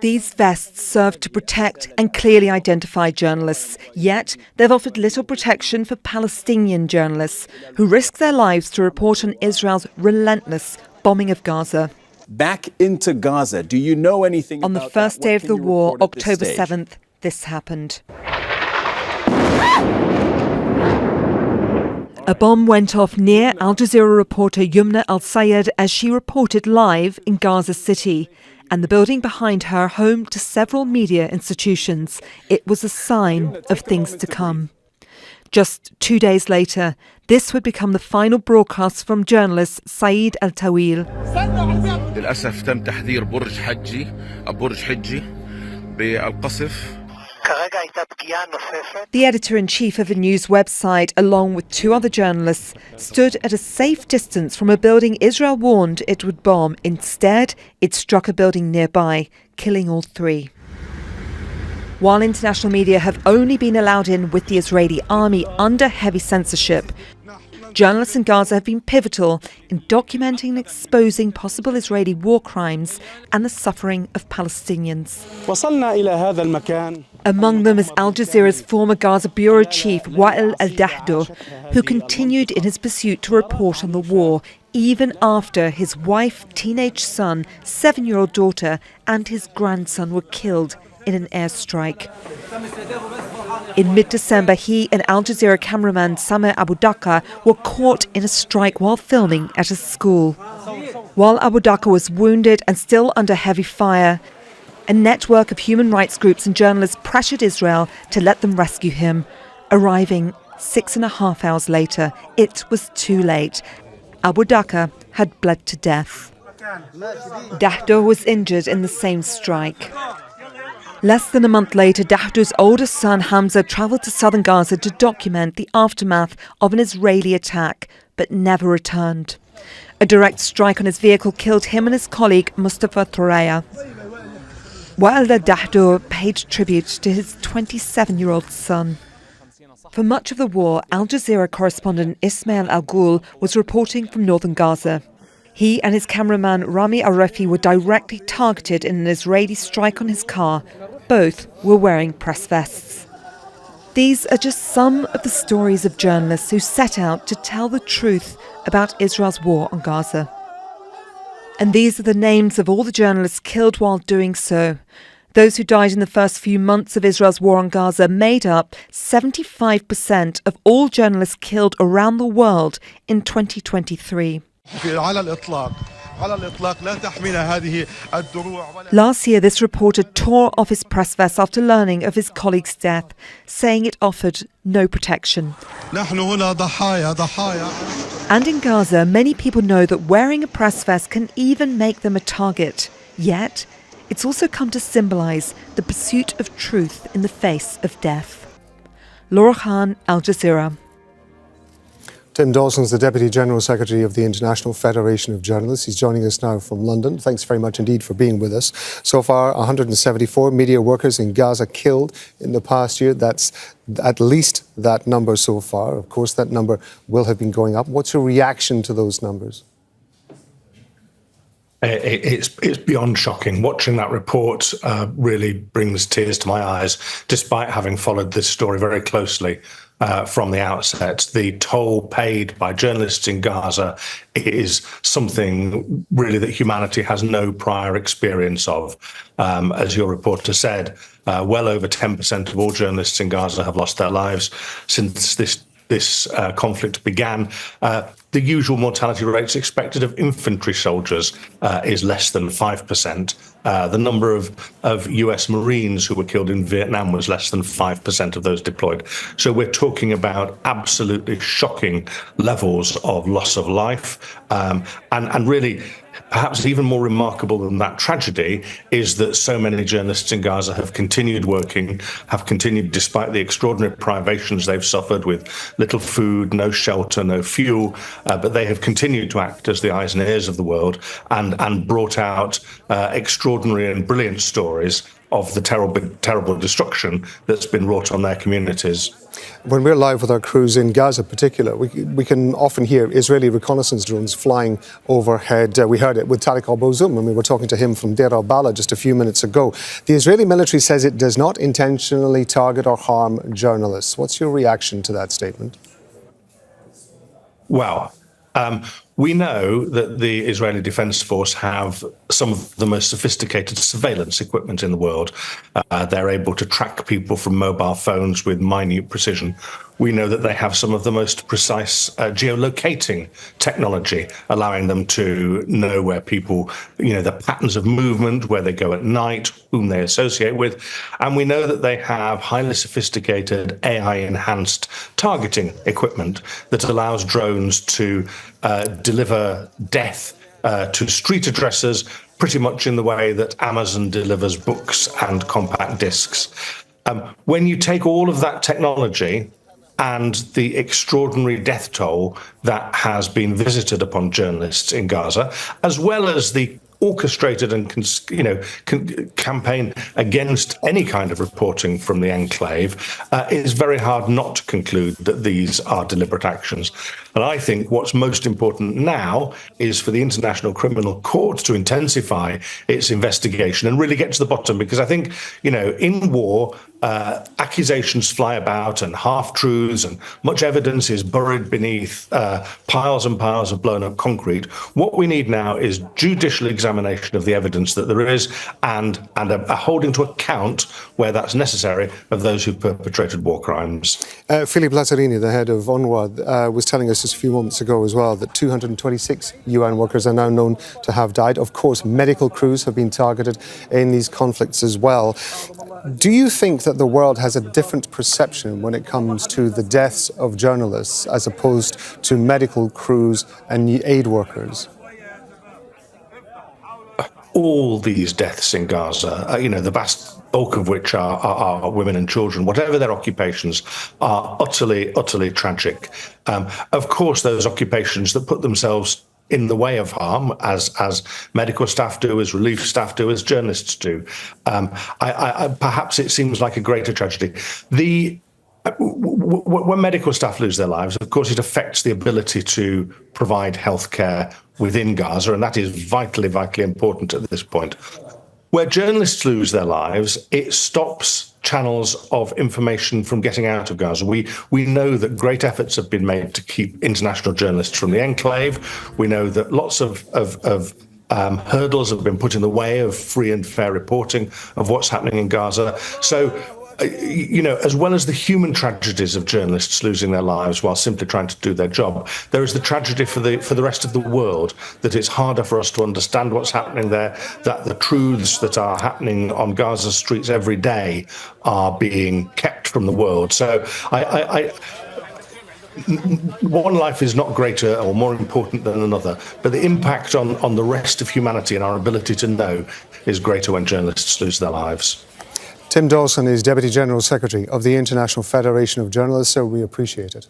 These vests serve to protect and clearly identify journalists, yet they've offered little protection for Palestinian journalists who risk their lives to report on Israel's relentless bombing of Gaza. Back into Gaza. Do you know anything on about the first that? day What of the can you war, report at this October stage? 7th, this happened. A bomb went off near Al Jazeera reporter Yumna Al-Sayed as she reported live in Gaza City, and the building behind her, home to several media institutions. It was a sign of things to come. Just 2 days later, this would become the final broadcast from journalist Saeed Al-Tawil. للأسف تم تحذير برج حجي بالقصف. The editor-in-chief of a news website, along with 2 other journalists, stood at a safe distance from a building Israel warned it would bomb. Instead, it struck a building nearby, killing all 3. While international media have only been allowed in with the Israeli army under heavy censorship, journalists in Gaza have been pivotal in documenting and exposing possible Israeli war crimes and the suffering of Palestinians. Among them is Al Jazeera's former Gaza bureau chief Wael al-Dahdo, who continued in his pursuit to report on the war, even after his wife, teenage son, 7-year-old daughter and his grandson were killed in an airstrike. In mid-December, he and Al Jazeera cameraman Samer Abu Daqqa were caught in a strike while filming at a school. While Abu Daqqa was wounded and still under heavy fire, a network of human rights groups and journalists pressured Israel to let them rescue him. Arriving 6.5 hours later, it was too late. Abu Daqqa had bled to death. Dahdo was injured in the same strike. Less than a month later, Dahdo's oldest son Hamza travelled to southern Gaza to document the aftermath of an Israeli attack, but never returned. A direct strike on his vehicle killed him and his colleague Mustafa Thoraya. Wael al-Dahdo paid tribute to his 27-year-old son. For much of the war, Al Jazeera correspondent Ismail Al-Ghul was reporting from northern Gaza. He and his cameraman Rami Al-Rafi were directly targeted in an Israeli strike on his car. Both were wearing press vests. These are just some of the stories of journalists who set out to tell the truth about Israel's war on Gaza. And these are the names of all the journalists killed while doing so. Those who died in the first few months of Israel's war on Gaza made up 75% of all journalists killed around the world in 2023. Last year, this reporter tore off his press vest after learning of his colleague's death, saying it offered no protection. And in Gaza, many people know that wearing a press vest can even make them a target. Yet, it's also come to symbolise the pursuit of truth in the face of death. Laura Khan, Al Jazeera. Tim Dawson is the Deputy General Secretary of the International Federation of Journalists. He's joining us now from London. Thanks very much indeed for being with us. So far, 174 media workers in Gaza killed in the past year. That's at least that number so far. Of course, that number will have been going up. What's your reaction to those numbers? It's beyond shocking. Watching that report really brings tears to my eyes, despite having followed this story very closely from the outset. The toll paid by journalists in Gaza is something really that humanity has no prior experience of. As your reporter said, well over 10% of all journalists in Gaza have lost their lives since this conflict began. The usual mortality rates expected of infantry soldiers is less than 5%. The number of US Marines who were killed in Vietnam was less than 5% of those deployed. So we're talking about absolutely shocking levels of loss of life. And really, perhaps even more remarkable than that tragedy is that so many journalists in Gaza have continued working, have continued despite the extraordinary privations they've suffered with little food, no shelter, no fuel, but they have continued to act as the eyes and ears of the world and brought out extraordinary and brilliant stories of the terrible destruction that's been wrought on their communities. When we're live with our crews in Gaza in particular, we can often hear Israeli reconnaissance drones flying overhead. We heard it with Tariq al-Bawzoum when we were talking to him from Deir al-Balah just a few minutes ago. The Israeli military says it does not intentionally target or harm journalists. What's your reaction to that statement? Well, we know that the Israeli Defense Force have some of the most sophisticated surveillance equipment in the world. They're able to track people from mobile phones with minute precision. We know that they have some of the most precise geolocating technology, allowing them to know where people, the patterns of movement, where they go at night, whom they associate with. And we know that they have highly sophisticated AI-enhanced targeting equipment that allows drones to deliver death to street addresses pretty much in the way that Amazon delivers books and compact discs. When you take all of that technology and the extraordinary death toll that has been visited upon journalists in Gaza, as well as the orchestrated and campaign against any kind of reporting from the enclave, it is very hard not to conclude that these are deliberate actions. And I think what's most important now is for the International Criminal Court to intensify its investigation and really get to the bottom, because I think, in war, accusations fly about and half-truths and much evidence is buried beneath piles and piles of blown-up concrete. What we need now is judicial examination of the evidence that there is and a holding to account, where that's necessary, of those who've perpetrated war crimes. Philippe Lazzarini, the head of UNRWA, was telling us just a few moments ago as well that 226 UN workers are now known to have died. Of course, medical crews have been targeted in these conflicts as well. Do you think that the world has a different perception when it comes to the deaths of journalists as opposed to medical crews and aid workers? All these deaths in Gaza, the vast bulk of which are women and children, whatever their occupations, are utterly, utterly tragic. Of course, those occupations that put themselves in the way of harm, as medical staff do, as relief staff do, as journalists do. Perhaps it seems like a greater tragedy. When medical staff lose their lives, of course, it affects the ability to provide healthcare within Gaza, and that is vitally, vitally important at this point. Where journalists lose their lives, it stops channels of information from getting out of Gaza. We know that great efforts have been made to keep international journalists from the enclave. We know that lots of hurdles have been put in the way of free and fair reporting of what's happening in Gaza. So, as well as the human tragedies of journalists losing their lives while simply trying to do their job, there is the tragedy for the rest of the world, that it's harder for us to understand what's happening there, that the truths that are happening on Gaza streets every day are being kept from the world. So one life is not greater or more important than another, but the impact on the rest of humanity and our ability to know is greater when journalists lose their lives. Tim Dawson is Deputy General Secretary of the International Federation of Journalists, so we appreciate it.